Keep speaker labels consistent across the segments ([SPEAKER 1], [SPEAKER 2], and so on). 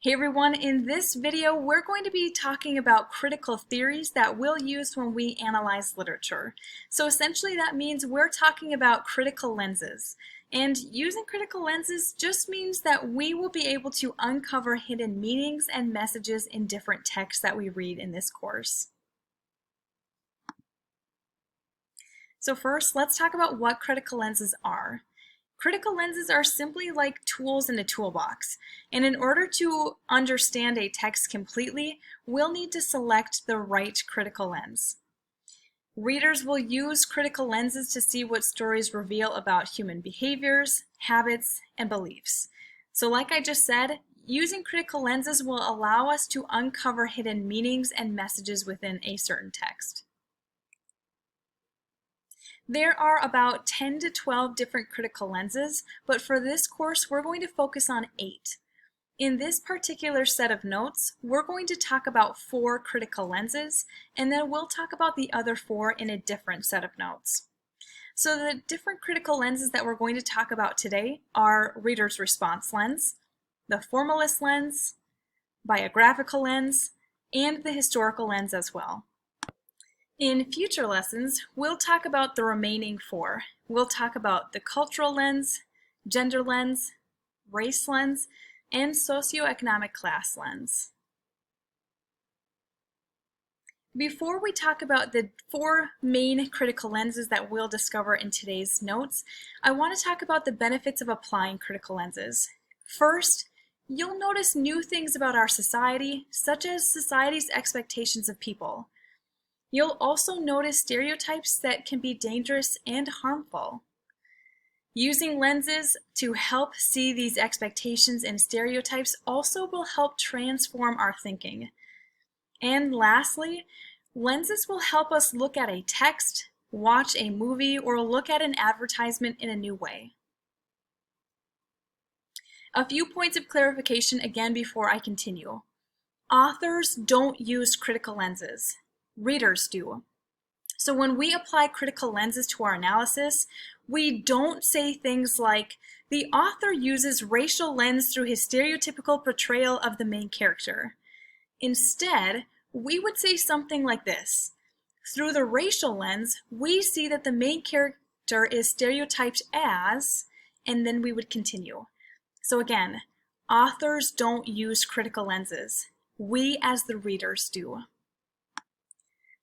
[SPEAKER 1] Hey everyone, in this video we're going to be talking about critical theories that we'll use when we analyze literature. So essentially that means we're talking about critical lenses. And using critical lenses just means that we will be able to uncover hidden meanings and messages in different texts that we read in this course. So first, let's talk about what critical lenses are. Critical lenses are simply like tools in a toolbox, and in order to understand a text completely, we'll need to select the right critical lens. Readers will use critical lenses to see what stories reveal about human behaviors, habits, and beliefs. So like I just said, using critical lenses will allow us to uncover hidden meanings and messages within a certain text. There are about 10 to 12 different critical lenses, but for this course we're going to focus on 8. In this particular set of notes, we're going to talk about 4 critical lenses, and then we'll talk about the other 4 in a different set of notes. So the different critical lenses that we're going to talk about today are reader's response lens, the formalist lens, biographical lens, and the historical lens as well. In future lessons, we'll talk about the remaining 4. We'll talk about the cultural lens, gender lens, race lens, and socioeconomic class lens. Before we talk about the 4 main critical lenses that we'll discover in today's notes, I want to talk about the benefits of applying critical lenses. First, you'll notice new things about our society, such as society's expectations of people. You'll also notice stereotypes that can be dangerous and harmful. Using lenses to help see these expectations and stereotypes also will help transform our thinking. And lastly, lenses will help us look at a text, watch a movie, or look at an advertisement in a new way. A few points of clarification again before I continue. Authors don't use critical lenses. Readers do. So when we apply critical lenses to our analysis, we don't say things like, the author uses racial lens through his stereotypical portrayal of the main character. Instead, we would say something like this. Through the racial lens, we see that the main character is stereotyped as, and then we would continue. So again, authors don't use critical lenses. We as the readers do.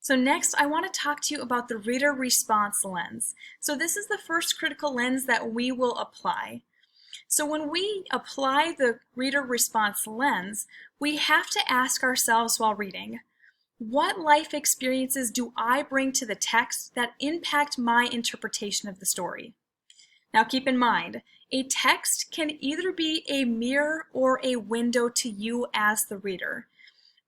[SPEAKER 1] So next, I want to talk to you about the reader response lens. So this is the first critical lens that we will apply. So when we apply the reader response lens, we have to ask ourselves while reading, what life experiences do I bring to the text that impact my interpretation of the story? Now keep in mind, a text can either be a mirror or a window to you as the reader.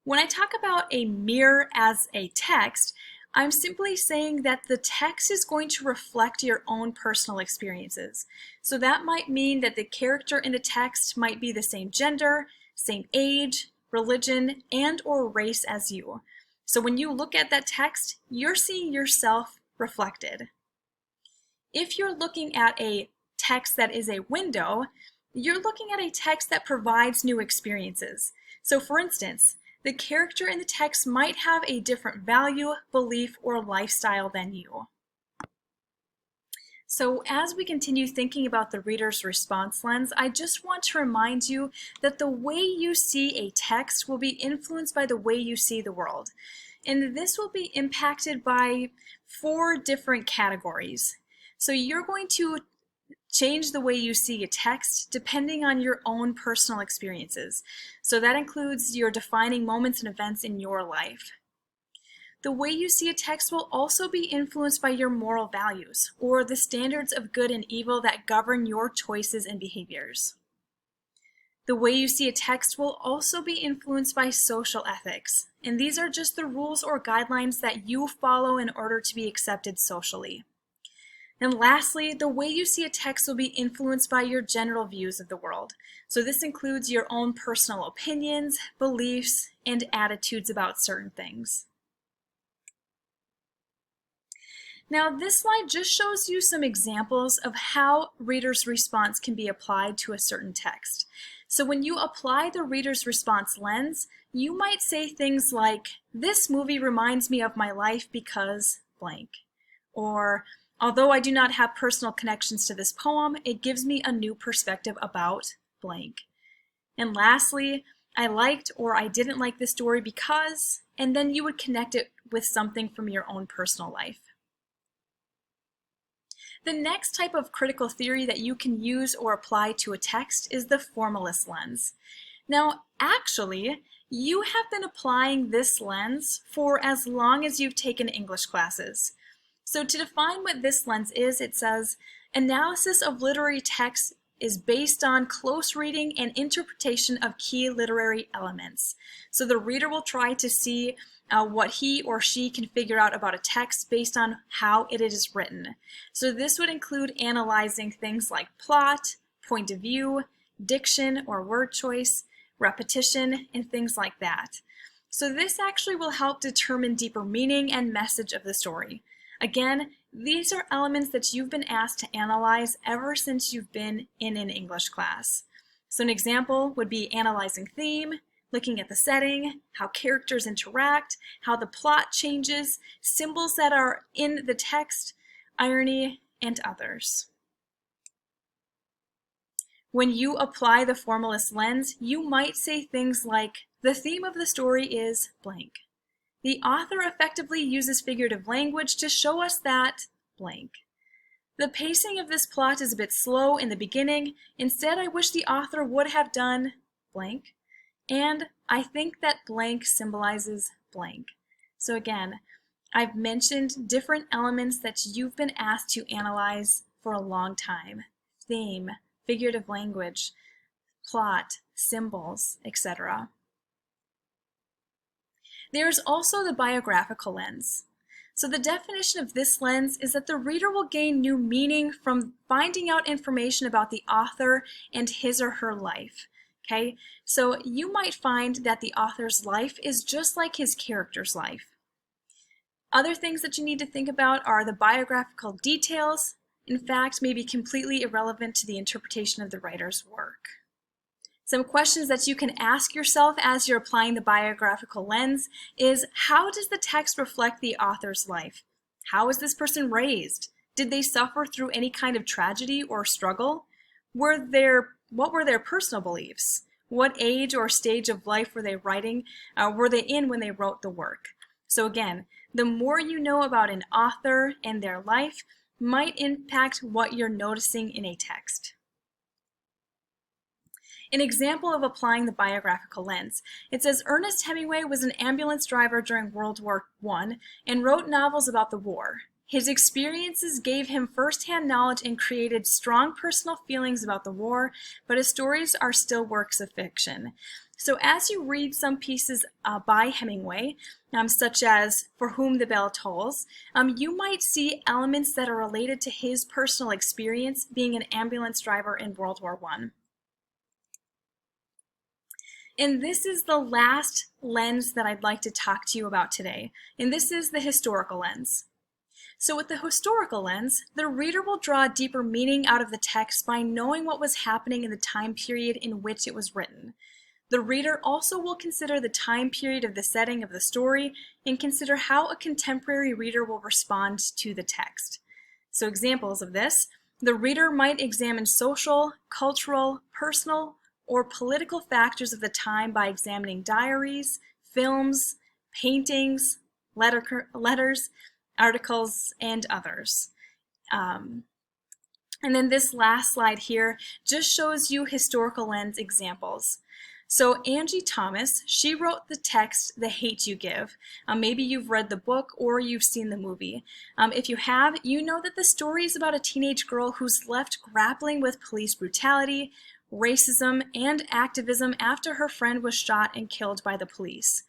[SPEAKER 1] When I talk about a mirror as a text, I'm simply saying that the text is going to reflect your own personal experiences. So that might mean that the character in the text might be the same gender, same age, religion, and or race as you. So when you look at that text, you're seeing yourself reflected. If you're looking at a text that is a window, you're looking at a text that provides new experiences. So for instance, the character in the text might have a different value, belief, or lifestyle than you. So as we continue thinking about the reader's response lens, I just want to remind you that the way you see a text will be influenced by the way you see the world. And this will be impacted by 4 different categories. So you're going to change the way you see a text depending on your own personal experiences. So that includes your defining moments and events in your life. The way you see a text will also be influenced by your moral values, or the standards of good and evil that govern your choices and behaviors. The way you see a text will also be influenced by social ethics, and these are just the rules or guidelines that you follow in order to be accepted socially. And lastly, the way you see a text will be influenced by your general views of the world. So this includes your own personal opinions, beliefs, and attitudes about certain things. Now this slide just shows you some examples of how reader's response can be applied to a certain text. So when you apply the reader's response lens, you might say things like, "This movie reminds me of my life because blank." Or, "Although I do not have personal connections to this poem, it gives me a new perspective about blank." And lastly, "I liked or I didn't like this story because," and then you would connect it with something from your own personal life. The next type of critical theory that you can use or apply to a text is the formalist lens. Now, actually, you have been applying this lens for as long as you've taken English classes. So to define what this lens is, it says, "Analysis of literary text is based on close reading and interpretation of key literary elements." So the reader will try to see what he or she can figure out about a text based on how it is written. So this would include analyzing things like plot, point of view, diction or word choice, repetition, and things like that. So this actually will help determine deeper meaning and message of the story. Again, these are elements that you've been asked to analyze ever since you've been in an English class. So an example would be analyzing theme, looking at the setting, how characters interact, how the plot changes, symbols that are in the text, irony, and others. When you apply the formalist lens, you might say things like, "The theme of the story is blank. The author effectively uses figurative language to show us that blank. The pacing of this plot is a bit slow in the beginning. Instead, I wish the author would have done blank. And I think that blank symbolizes blank." So again, I've mentioned different elements that you've been asked to analyze for a long time. Theme, figurative language, plot, symbols, etc. There's also the biographical lens. So the definition of this lens is that the reader will gain new meaning from finding out information about the author and his or her life. Okay, so you might find that the author's life is just like his character's life. Other things that you need to think about are the biographical details, in fact, may be completely irrelevant to the interpretation of the writer's work. Some questions that you can ask yourself as you're applying the biographical lens is, how does the text reflect the author's life? How was this person raised? Did they suffer through any kind of tragedy or struggle? What were their personal beliefs? What age or stage of life were they in when they wrote the work? So again, the more you know about an author and their life might impact what you're noticing in a text. An example of applying the biographical lens. It says, "Ernest Hemingway was an ambulance driver during World War I and wrote novels about the war. His experiences gave him first-hand knowledge and created strong personal feelings about the war, but his stories are still works of fiction." So as you read some pieces by Hemingway, such as "For Whom the Bell Tolls," you might see elements that are related to his personal experience being an ambulance driver in World War I. And this is the last lens that I'd like to talk to you about today, and this is the historical lens. So with the historical lens, the reader will draw a deeper meaning out of the text by knowing what was happening in the time period in which it was written. The reader also will consider the time period of the setting of the story and consider how a contemporary reader will respond to the text. So examples of this, the reader might examine social, cultural, personal, or political factors of the time by examining diaries, films, paintings, letters, articles, and others. And then this last slide here just shows you historical lens examples. So Angie Thomas, she wrote the text, "The Hate You Give." Maybe you've read the book or you've seen the movie. If you have, you know that the story is about a teenage girl who's left grappling with police brutality, racism, and activism after her friend was shot and killed by the police.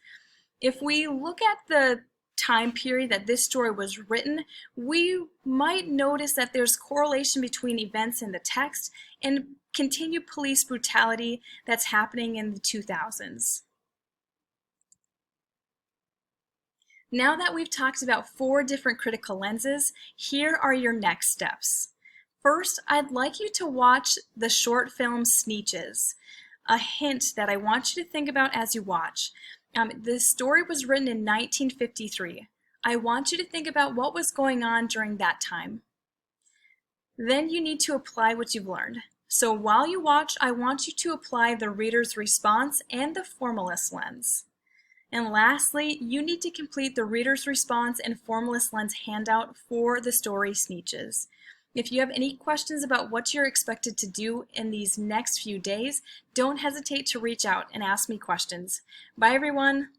[SPEAKER 1] If we look at the time period that this story was written, we might notice that there's correlation between events in the text and continued police brutality that's happening in the 2000s. Now that we've talked about 4 different critical lenses, here are your next steps. First, I'd like you to watch the short film Sneetches. a hint that I want you to think about as you watch. This story was written in 1953. I want you to think about what was going on during that time. Then you need to apply what you've learned. So while you watch, I want you to apply the reader's response and the formalist lens. And lastly, you need to complete the reader's response and formalist lens handout for the story speeches. If you have any questions about what you're expected to do in these next few days, don't hesitate to reach out and ask me questions. Bye everyone!